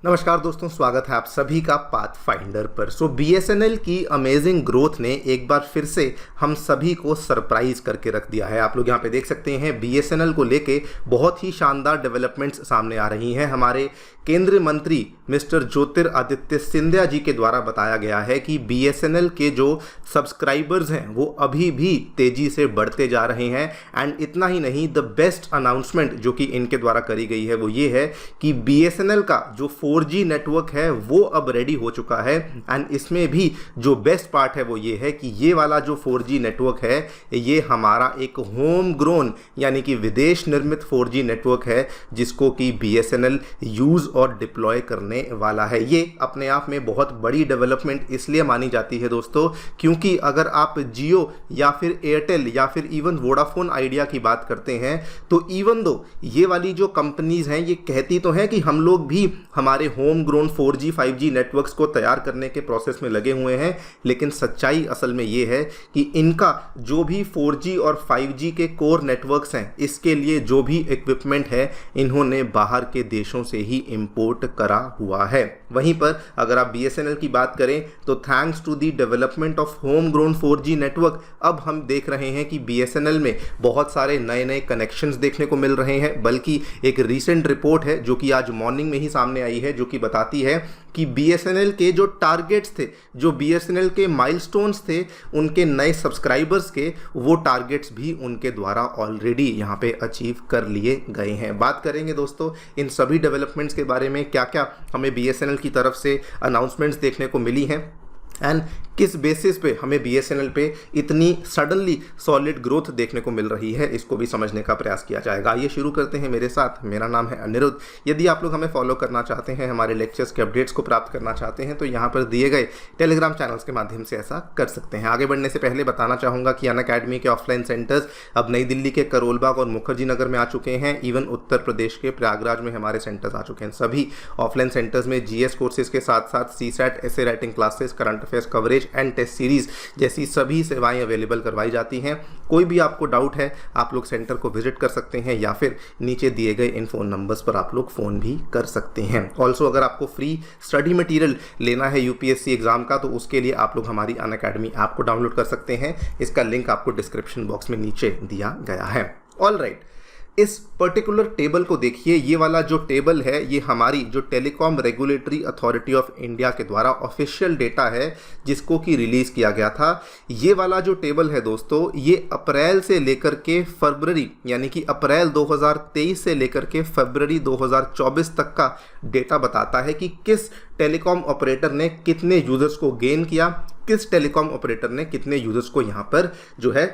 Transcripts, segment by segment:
नमस्कार दोस्तों, स्वागत है आप सभी का पाथफाइंडर पर। बीएसएनएल की अमेजिंग ग्रोथ ने एक बार फिर से हम सभी को सरप्राइज करके रख दिया है। आप लोग यहाँ पे देख सकते हैं बीएसएनएल को लेके बहुत ही शानदार डेवलपमेंट्स सामने आ रही हैं। हमारे केंद्रीय मंत्री मिस्टर ज्योतिरादित्य सिंधिया जी के द्वारा बताया गया है कि बीएसएनएल के जो सब्सक्राइबर्स हैं वो अभी भी तेजी से बढ़ते जा रहे हैं। एंड इतना ही नहीं, द बेस्ट अनाउंसमेंट जो कि इनके द्वारा करी गई है वो ये है कि बीएसएनएल का जो 4G नेटवर्क है वो अब रेडी हो चुका है। एंड इसमें भी जो बेस्ट पार्ट है वो ये है कि ये वाला जो 4G नेटवर्क है ये हमारा एक होम ग्रोन यानी कि विदेश निर्मित 4G नेटवर्क है जिसको कि बीएसएनएल यूज़ और डिप्लॉय करने वाला है। ये अपने आप में बहुत बड़ी डेवलपमेंट इसलिए मानी जाती है दोस्तों, क्योंकि अगर आप जियो या फिर एयरटेल या फिर इवन वोडाफोन आइडिया की बात करते हैं तो इवन दो ये वाली जो कंपनीज हैं ये कहती तो हैं कि हम लोग भी हमारे home grown 4G 5G networks को तैयार करने के प्रोसेस में लगे हुए हैं, लेकिन सच्चाई असल में ये है कि इनका जो भी 4G और 5G के कोर नेटवर्क्स हैं इसके लिए जो भी इक्विपमेंट है इन्होंने बाहर के देशों से ही इंपोर्ट करा हुआ है। वहीं पर अगर आप बीएसएनएल की बात करें तो thanks to the development of home grown 4G network अब हम देख रहे हैं कि बीएसएनएल में बहुत सारे नए नए कनेक्शंस देखने को मिल रहे हैं। बल्कि एक रीसेंट रिपोर्ट है जो कि आज मॉर्निंग में ही सामने आई है जो कि बताती है कि बीएसएनएल के जो टारगेट्स थे, जो बीएसएनएल के माइलस्टोन्स थे उनके नए सब्सक्राइबर्स के, वो टारगेट्स भी उनके द्वारा ऑलरेडी यहाँ पे अचीव कर लिए गए हैं। बात करेंगे दोस्तों इन सभी डेवलपमेंट्स के बारे में, क्या क्या हमें बीएसएनएल की तरफ से अनाउंसमेंट्स देखने को मिली हैं एंड किस बेसिस पे हमें बीएसएनएल पे इतनी सडनली सॉलिड ग्रोथ देखने को मिल रही है, इसको भी समझने का प्रयास किया जाएगा। आइए शुरू करते हैं मेरे साथ। मेरा नाम है अनिरुद्ध। यदि आप लोग हमें फॉलो करना चाहते हैं, हमारे लेक्चर्स के अपडेट्स को प्राप्त करना चाहते हैं तो यहाँ पर दिए गए टेलीग्राम चैनल्स के माध्यम से ऐसा कर सकते हैं। आगे बढ़ने से पहले बताना चाहूँगा कि अनअकैडमी के ऑफलाइन सेंटर्स अब नई दिल्ली के करोलबाग और मुखर्जी नगर में आ चुके हैं। इवन उत्तर प्रदेश के प्रयागराज में हमारे सेंटर्स आ चुके हैं। सभी ऑफलाइन सेंटर्स में जीएस कोर्सेज के साथ साथ CSAT, essay writing classes, current affairs coverage and test series जैसी सभी सेवाएं अवेलेबल करवाई जाती हैं। कोई भी आपको डाउट है आप लोग सेंटर को विजिट कर सकते हैं या फिर नीचे दिए गए इन फोन नंबर्स पर आप लोग फ़ोन भी कर सकते हैं। ऑल्सो अगर आपको फ्री स्टडी मटेरियल लेना है यूपीएससी एग्जाम का तो उसके लिए आप लोग हमारी अनअकैडमी ऐप को डाउनलोड कर सकते हैं। इसका लिंक आपको डिस्क्रिप्शन बॉक्स में नीचे दिया गया है। ऑल राइट, इस पर्टिकुलर टेबल को देखिए। ये वाला जो टेबल है ये हमारी जो telecom regulatory authority of India के द्वारा ऑफिशियल डेटा है जिसको कि रिलीज़ किया गया था। ये वाला जो टेबल है दोस्तों ये अप्रैल से लेकर के फरवरी यानी कि अप्रैल 2023 से लेकर के फरवरी 2024 तक का डेटा बताता है कि किस टेलीकॉम ऑपरेटर ने कितने यूज़र्स को गेन किया, किस टेलीकॉम ऑपरेटर ने कितने यूज़र्स को यहाँ पर जो है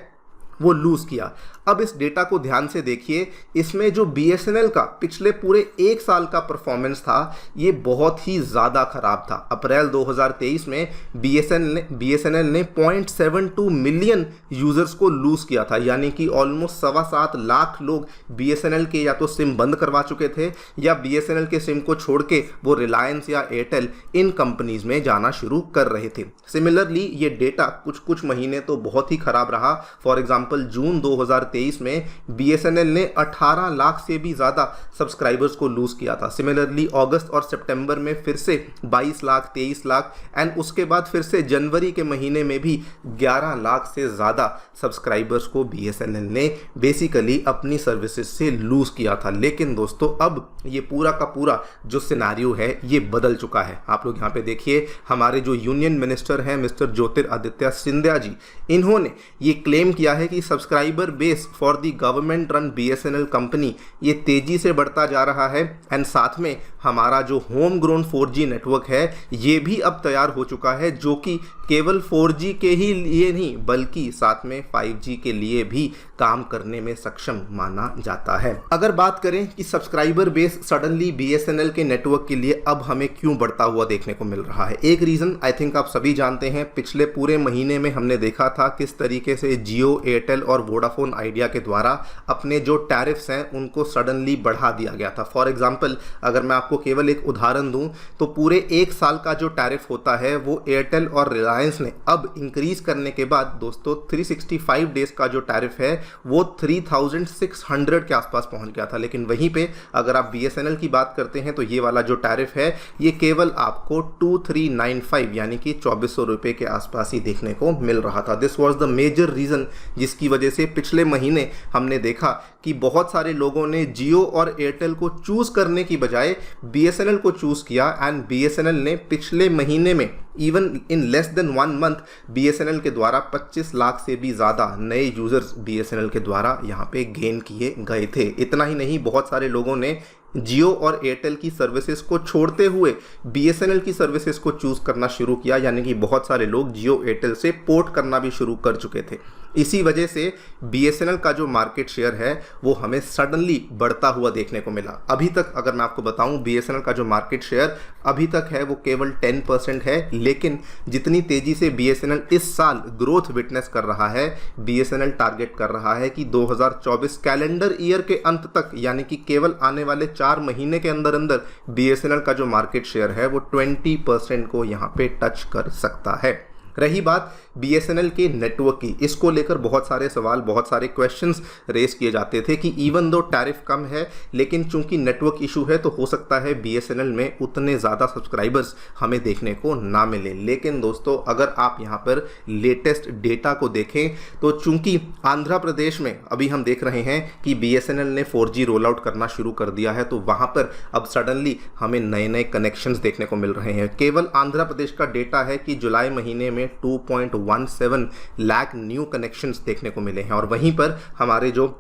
वो लूज़ किया। अब इस डेटा को ध्यान से देखिए। इसमें जो बीएसएनएल का पिछले पूरे एक साल का परफॉर्मेंस था ये बहुत ही ज़्यादा ख़राब था। अप्रैल 2023 में बीएसएनएल ने 0.72 मिलियन यूज़र्स को लूज़ किया था, यानी कि ऑलमोस्ट 7.25 लाख लोग बीएसएनएल के या तो सिम बंद करवा चुके थे या बीएसएनएल के सिम को छोड़ के वो रिलायंस या एयरटेल इन कंपनीज़ में जाना शुरू कर रहे थे। सिमिलरली ये डेटा कुछ महीने तो बहुत ही ख़राब रहा। फॉर एग्जाम्पल जून 2023 में बीएसएनएल ने 18 लाख से भी ज़्यादा सब्सक्राइबर्स को लूज़ किया था। सिमिलरली अगस्त और सितंबर में फिर से 22 लाख, 23 लाख एंड उसके बाद फिर से जनवरी के महीने में भी 11 लाख से ज़्यादा सब्सक्राइबर्स को बीएसएनएल ने बेसिकली अपनी सर्विसेज से लूज़ किया था। लेकिन दोस्तों अब ये पूरा का पूरा जो सिनेरियो है ये बदल चुका है। आप लोग यहाँ पे देखिए, हमारे जो यूनियन मिनिस्टर हैं मिस्टर ज्योतिरादित्य सिंधिया जी, इन्होंने ये क्लेम किया है कि subscriber base for the government run BSNL company ये तेजी से बढ़ता जा रहा है एंड साथ में हमारा जो होम ग्रोन 4G नेटवर्क है ये भी अब तैयार हो चुका है, जो कि केवल 4G के ही लिए नहीं बल्कि साथ में 5G के लिए भी काम करने में सक्षम माना जाता है। अगर बात करें कि सब्सक्राइबर बेस सडनली बीएसएनएल के नेटवर्क के लिए अब हमें क्यों बढ़ता हुआ देखने को मिल रहा है, एक रीज़न आई थिंक आप सभी जानते हैं। पिछले पूरे महीने में हमने देखा था किस तरीके से जियो, एयरटेल और वोडाफोन आइडिया के द्वारा अपने जो टैरिफ्स हैं उनको सडनली बढ़ा दिया गया था। फॉर एग्जाम्पल अगर मैं आपको आपको केवल एक उदाहरण दूं तो पूरे एक साल का जो टैरिफ होता है वो एयरटेल और रिलायंस ने अब इंक्रीज करने के बाद दोस्तों 365 डेज का जो टैरिफ है वो 3600 के आसपास पहुंच गया था। लेकिन वहीं पे अगर आप BSNL की बात करते हैं तो ये वाला जो टैरिफ है ये केवल आपको 2395 यानी कि 2400 रुपये के आसपास ही देखने को मिल रहा था। This was the major reason जिसकी वजह से पिछले महीने हमने देखा कि बहुत सारे लोगों ने जियो और एयरटेल को चूज़ करने की बजाय BSNL को चूज़ किया एंड BSNL ने पिछले महीने में even in less than 1 month BSNL के द्वारा 25 लाख से भी ज़्यादा नए यूज़र्स BSNL के द्वारा यहाँ पे गेन किए गए थे। इतना ही नहीं, बहुत सारे लोगों ने जियो और एयरटेल की सर्विसेज को छोड़ते हुए BSNL की सर्विसेज को चूज़ करना शुरू किया, यानी कि बहुत सारे लोग जियो एयरटेल से पोर्ट करना भी शुरू कर चुके थे। इसी वजह से BSNL का जो मार्केट शेयर है वो हमें सडनली बढ़ता हुआ देखने को मिला। अभी तक अगर मैं आपको बताऊं BSNL का जो मार्केट शेयर अभी तक है वो केवल 10% है, लेकिन जितनी तेज़ी से BSNL इस साल ग्रोथ विटनेस कर रहा है, BSNL टारगेट कर रहा है कि 2024 कैलेंडर ईयर के अंत तक, यानी कि केवल आने वाले 4 महीने के अंदर अंदर BSNL का जो मार्केट शेयर है वो 20% को यहाँ पे टच कर सकता है। रही बात BSNL के नेटवर्क की, इसको लेकर बहुत सारे सवाल, बहुत सारे क्वेश्चंस रेस किए जाते थे कि इवन दो टैरिफ कम है लेकिन चूंकि नेटवर्क इशू है तो हो सकता है BSNL में उतने ज़्यादा सब्सक्राइबर्स हमें देखने को ना मिले। लेकिन दोस्तों अगर आप यहाँ पर लेटेस्ट डेटा को देखें तो चूंकि आंध्र प्रदेश में अभी हम देख रहे हैं कि BSNL ने 4G रोल आउट करना शुरू कर दिया है, तो वहाँ पर अब सडनली हमें नए नए कनेक्शंस देखने को मिल रहे हैं। केवल आंध्र प्रदेश का डेटा है कि जुलाई महीने में 2.17 लाख न्यू कनेक्शंस देखने को मिले हैं। और वहीं पर हमारे जो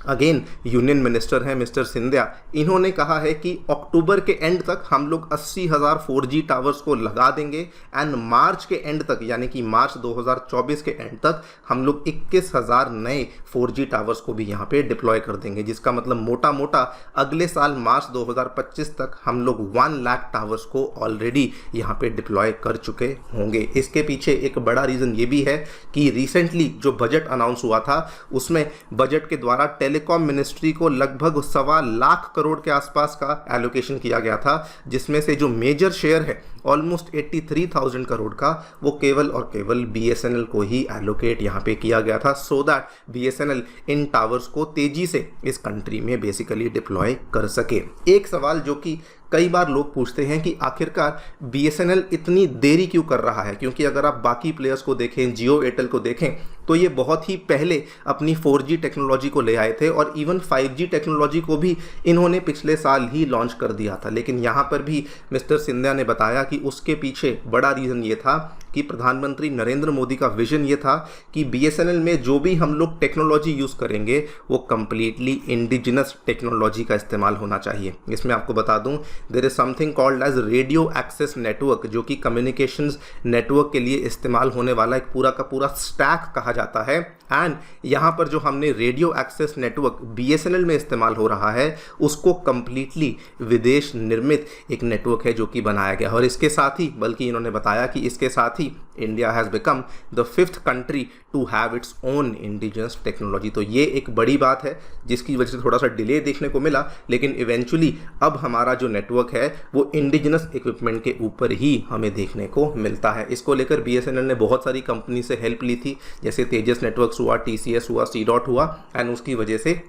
अगेन यूनियन मिनिस्टर हैं मिस्टर सिंधिया, इन्होंने कहा है कि अक्टूबर के एंड तक हम लोग 80,000 4G टावर्स को लगा देंगे एंड मार्च के एंड तक, यानी कि मार्च 2024 के एंड तक हम लोग 21,000 नए 4G टावर्स को भी यहाँ पे डिप्लॉय कर देंगे, जिसका मतलब मोटा मोटा अगले साल मार्च 2025 तक हम लोग 1 लाख टावर्स को ऑलरेडी यहाँ पे डिप्लॉय कर चुके होंगे। इसके पीछे एक बड़ा रीज़न ये भी है कि रिसेंटली जो बजट अनाउंस हुआ था उसमें बजट के द्वारा टेलीकॉम मिनिस्ट्री को लगभग 1.25 लाख करोड़ के आसपास का एलोकेशन किया गया था, जिसमें से जो मेजर शेयर है ऑलमोस्ट 83,000 करोड़ का वो केवल और केवल BSNL को ही एलोकेट यहाँ पे किया गया था, so that BSNL in towers को तेजी से इस कंट्री में बेसिकली डिप्लॉय कर सके। एक सवाल जो कि कई बार लोग पूछते हैं कि आखिरकार BSNL इतनी देरी क्यों कर रहा है, क्योंकि अगर आप बाकी प्लेयर्स को देखें, जियो एयरटेल को देखें, तो ये बहुत ही पहले अपनी 4G टेक्नोलॉजी को ले आए थे और इवन 5G टेक्नोलॉजी को भी इन्होंने पिछले साल ही लॉन्च कर दिया था। लेकिन यहाँ पर भी मिस्टर सिंधिया ने बताया कि उसके पीछे बड़ा रीज़न ये था कि प्रधानमंत्री नरेंद्र मोदी का विजन ये था कि BSNL में जो भी हम लोग टेक्नोलॉजी यूज़ करेंगे वो कम्प्लीटली इंडिजिनस टेक्नोलॉजी का इस्तेमाल होना चाहिए। इसमें आपको बता दूं there is something called as radio access network, जो कि कम्युनिकेशंस नेटवर्क के लिए इस्तेमाल होने वाला एक पूरा का पूरा स्टैक कहा जाता है। एंड यहाँ पर जो हमने रेडियो एक्सेस नेटवर्क BSNL में इस्तेमाल हो रहा है उसको कम्प्लीटली विदेश निर्मित एक नेटवर्क है जो कि बनाया गया। और इसके साथ ही, बल्कि इन्होंने बताया कि इसके साथ ही India has become the 5th country to have its own indigenous technology. तो ये एक बड़ी बात है जिसकी वजह से थोड़ा सा डिले देखने को मिला, लेकिन इवेंचुअली अब हमारा जो नेटवर्क है वो इंडिजिनस इक्विपमेंट के ऊपर ही हमें देखने को मिलता है। इसको लेकर BSNL ने बहुत सारी कंपनी से हेल्प ली थी, जैसे तेजस नेटवर्क्स हुआ, TCS हुआ, C-Dot हुआ, एंड उसकी वजह से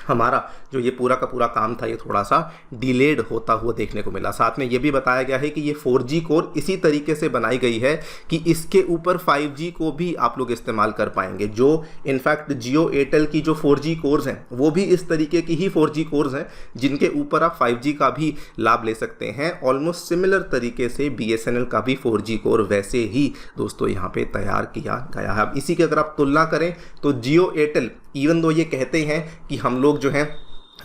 हमारा जो ये पूरा का पूरा काम था ये थोड़ा सा डिलेड होता हुआ देखने को मिला। साथ में ये भी बताया गया है कि ये 4G कोर इसी तरीके से बनाई गई है कि इसके ऊपर 5G को भी आप लोग इस्तेमाल कर पाएंगे। जो इनफैक्ट जियो एयरटेल की जो 4G कोर्स हैं वो भी इस तरीके की ही 4G कोर्स हैं जिनके ऊपर आप 5G का भी लाभ ले सकते हैं। ऑलमोस्ट सिमिलर तरीके से BSNL का भी 4G कोर वैसे ही दोस्तों यहाँ पे तैयार किया गया है। अब इसी की अगर आप तुलना करें तो जियो एयरटेल इवन दो ये कहते हैं कि हम लोग जो हैं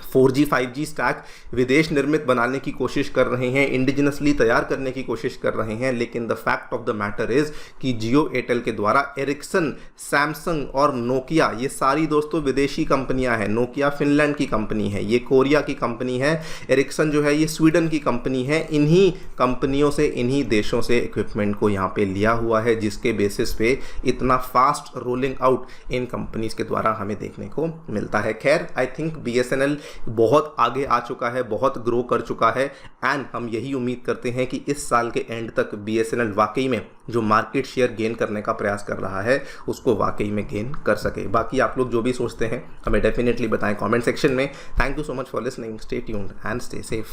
4G 5G स्टैक विदेश निर्मित बनाने की कोशिश कर रहे हैं, इंडिजिनसली तैयार करने की कोशिश कर रहे हैं, लेकिन the fact of the matter is कि जियो एयरटेल के द्वारा एरिक्सन, सैमसंग और नोकिया, ये सारी दोस्तों विदेशी कंपनियां हैं। नोकिया फिनलैंड की कंपनी है, ये कोरिया की कंपनी है, एरिक्सन जो है ये स्वीडन की कंपनी है। इन्हीं कंपनियों से, इन्हीं देशों से इक्विपमेंट को यहाँ पे लिया हुआ है, जिसके बेसिस पे इतना fast rolling out in companies के द्वारा हमें देखने को मिलता है। खैर आई थिंक BSNL बहुत आगे आ चुका है, बहुत ग्रो कर चुका है एंड हम यही उम्मीद करते हैं कि इस साल के एंड तक BSNL वाकई में जो मार्केट शेयर गेन करने का प्रयास कर रहा है उसको वाकई में गेन कर सके। बाकी आप लोग जो भी सोचते हैं हमें डेफिनेटली बताएं कमेंट सेक्शन में। Thank you so much for listening, stay tuned and stay safe.